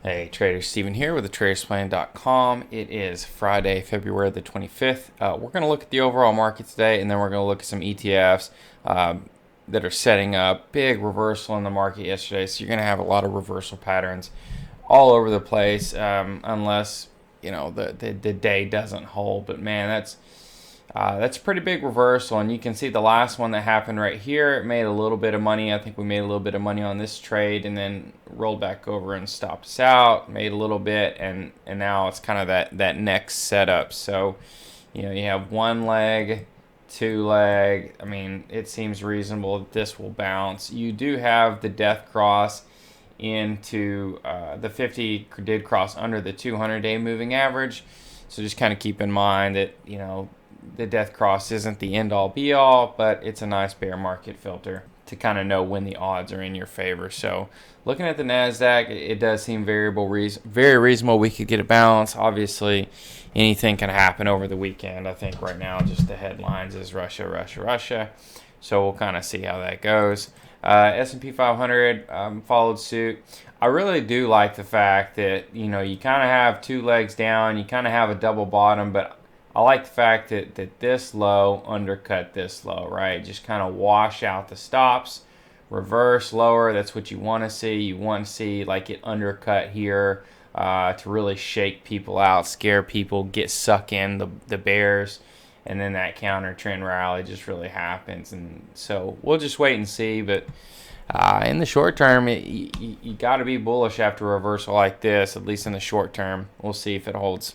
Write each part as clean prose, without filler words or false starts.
Hey, Trader Steven here with thetradersplan.com. It is Friday, February the 25th. We're going to look at the overall market today, and then we're going to look at some ETFs that are setting up. Big reversal in the market yesterday, so you're going to have a lot of reversal patterns all over the place, unless the day doesn't hold. But man, that's a pretty big reversal, and you can see the last one that happened right here. It made a little bit of money. I think we made a little bit of money on this trade, and then rolled back over and stopped us out. Made a little bit, and now it's kind of that next setup. So, you have one leg, two leg. I mean, it seems reasonable that this will bounce. You do have the death cross into the 50 did cross under the 200-day moving average. So just kind of keep in mind that the death cross isn't the end-all be-all, but it's a nice bear market filter to kind of know when the odds are in your favor. So looking at the NASDAQ, it does seem very reasonable. We could get a bounce. Obviously, anything can happen over the weekend. I think right now just the headlines is Russia, Russia, Russia. So we'll kind of see how that goes. S&P 500 followed suit. I really do like the fact that, you kind of have two legs down. You kind of have a double bottom, but I like the fact that this low undercut this low, right? Just kind of wash out the stops, reverse lower. That's what you want to see. You want to see like it undercut here to really shake people out, scare people, get suck in the bears, and then that counter trend rally just really happens. And so we'll just wait and see. But in the short term, you got to be bullish after a reversal like this, at least in the short term. We'll see if it holds.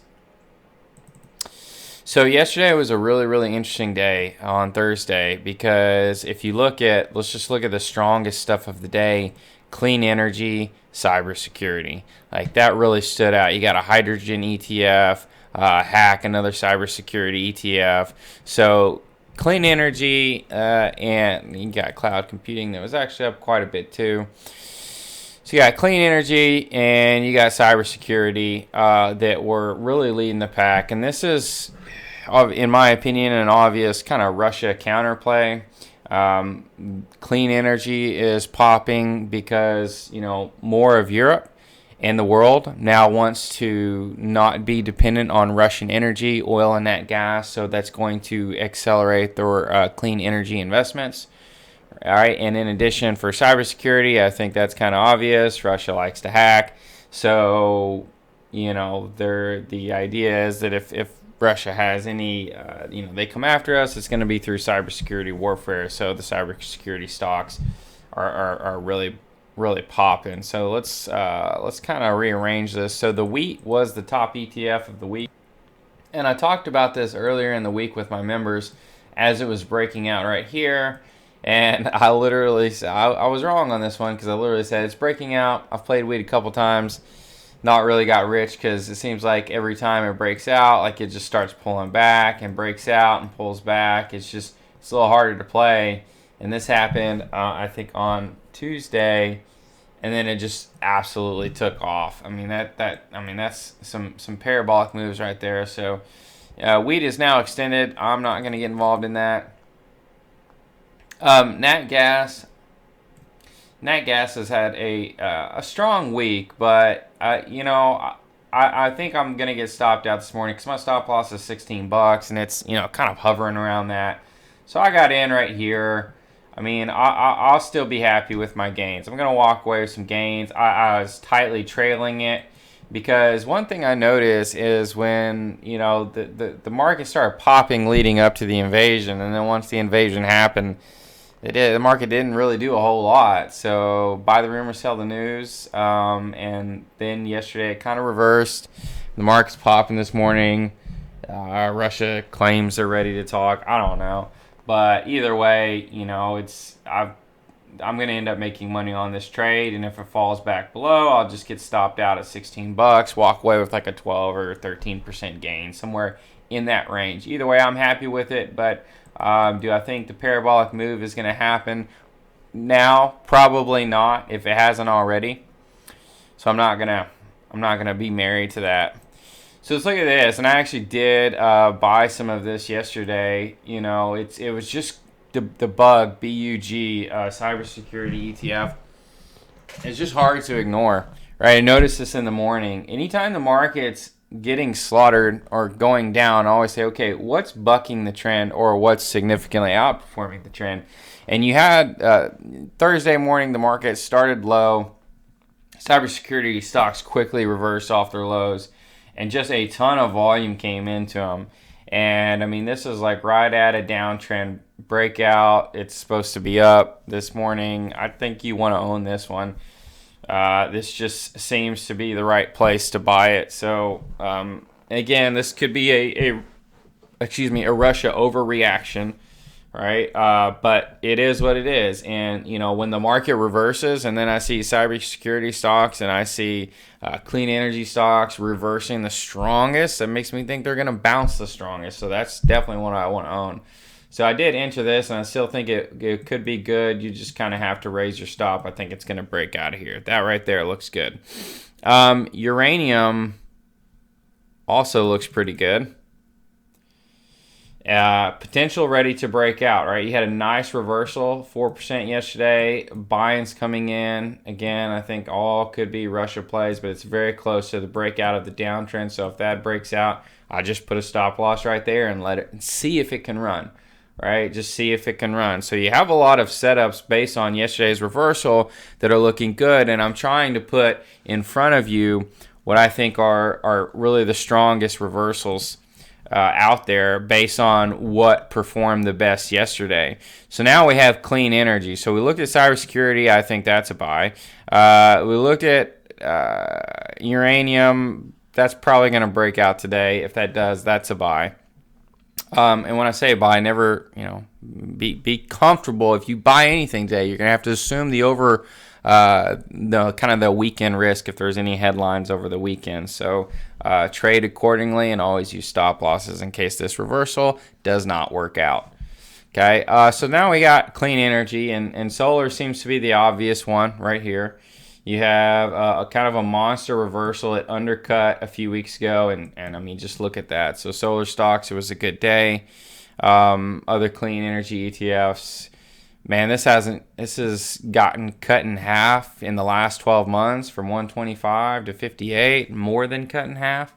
So yesterday was a really interesting day on Thursday, because if you let's just look at the strongest stuff of the day: clean energy, cybersecurity. Like that really stood out. You got a hydrogen ETF, hack, another cybersecurity ETF. So clean energy, and you got cloud computing that was actually up quite a bit too. So you got clean energy and you got cybersecurity that were really leading the pack. And this is, in my opinion, an obvious kind of Russia counterplay. Clean energy is popping because, more of Europe and the world now wants to not be dependent on Russian energy, oil and nat gas. So that's going to accelerate their clean energy investments. All right, and in addition, for cybersecurity, I think that's kind of obvious. Russia likes to hack, so the idea is that if Russia has any, they come after us, it's going to be through cybersecurity warfare. So the cybersecurity stocks are really popping. So let's kind of rearrange this. So the wheat was the top ETF of the week, and I talked about this earlier in the week with my members as it was breaking out right here. And I literally said, I was wrong on this one, because I literally said it's breaking out. I've played wheat a couple times, not really got rich, because it seems like every time it breaks out, like it just starts pulling back and breaks out and pulls back. It's a little harder to play. And this happened, I think, on Tuesday, and then it just absolutely took off. I mean that's some parabolic moves right there. So wheat is now extended. I'm not going to get involved in that. Nat gas has had a strong week, but I think I'm gonna get stopped out this morning because my stop loss is $16, and it's kind of hovering around that. So I got in right here. I mean, I'll still be happy with my gains. I'm gonna walk away with some gains. I was tightly trailing it, because one thing I noticed is when the market started popping leading up to the invasion, and then once the invasion happened, the market didn't really do a whole lot. So buy the rumor, sell the news. And then yesterday it kind of reversed. The market's popping this morning. Russia claims they're ready to talk. I don't know. But either way, I'm going to end up making money on this trade. And if it falls back below, I'll just get stopped out at $16, walk away with like a 12 or 13% gain, somewhere in that range. Either way, I'm happy with it. But do I think the parabolic move is going to happen now? Probably not, if it hasn't already. So I'm not gonna be married to that. So let's look at this, and I actually did buy some of this yesterday. It was just the BUG, BUG, cybersecurity ETF. It's just hard to ignore, right? I noticed this in the morning. Anytime the market's getting slaughtered or going down, I always say, okay, what's bucking the trend or what's significantly outperforming the trend? And you had Thursday morning, the market started low. Cybersecurity stocks quickly reversed off their lows, and just a ton of volume came into them. And I mean, this is like right at a downtrend breakout. It's supposed to be up this morning. I think you want to own this one. This just seems to be the right place to buy it. So again, this could be a Russia overreaction, right? But it is what it is. And when the market reverses, and then I see cybersecurity stocks and I see clean energy stocks reversing the strongest, that makes me think they're going to bounce the strongest. So that's definitely one I want to own. So I did enter this, and I still think it could be good. You just kind of have to raise your stop. I think it's going to break out of here. That right there looks good. Uranium also looks pretty good. Potential ready to break out, right? You had a nice reversal, 4% yesterday. Buy-ins coming in. Again, I think all could be Russia plays, but it's very close to the breakout of the downtrend. So if that breaks out, I just put a stop loss right there and let it see if it can run. Right? Just see if it can run. So you have a lot of setups based on yesterday's reversal that are looking good, and I'm trying to put in front of you what I think are really the strongest reversals out there based on what performed the best yesterday. So now we have clean energy. So we looked at cybersecurity. I think that's a buy. We looked at uranium. That's probably going to break out today. If that does, that's a buy. And when I say buy, never, be comfortable. If you buy anything today, you're gonna have to assume the weekend risk if there's any headlines over the weekend. So trade accordingly and always use stop losses in case this reversal does not work out. Okay, so now we got clean energy, and solar seems to be the obvious one right here. You have a kind of a monster reversal. It undercut a few weeks ago, and I mean, just look at that. So solar stocks, it was a good day. Other clean energy ETFs, man, this has gotten cut in half in the last 12 months from 125 to 58, more than cut in half,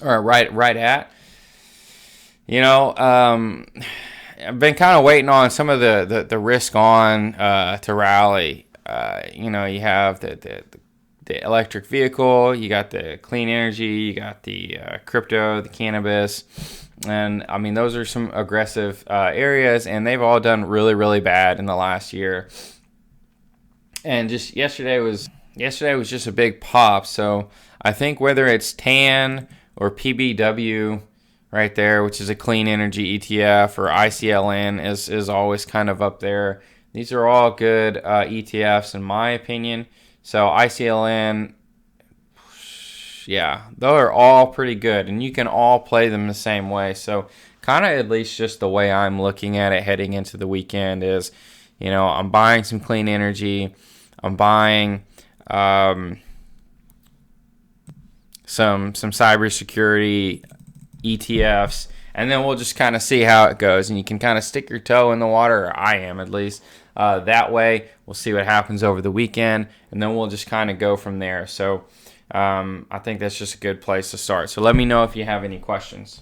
or right at. I've been kind of waiting on some of the risk on to rally. You have the electric vehicle, you got the clean energy, you got the crypto, the cannabis, and I mean those are some aggressive areas, and they've all done really, really bad in the last year. And just yesterday was just a big pop. So I think whether it's TAN or PBW right there, which is a clean energy ETF, or ICLN is always kind of up there. These are all good ETFs in my opinion. So ICLN, yeah, they're all pretty good, and you can all play them the same way. So kind of at least just the way I'm looking at it heading into the weekend is, I'm buying some clean energy. I'm buying some cybersecurity ETFs, and then we'll just kind of see how it goes. And you can kind of stick your toe in the water, or I am at least. That way, we'll see what happens over the weekend, and then we'll just kind of go from there. So I think that's just a good place to start. So let me know if you have any questions.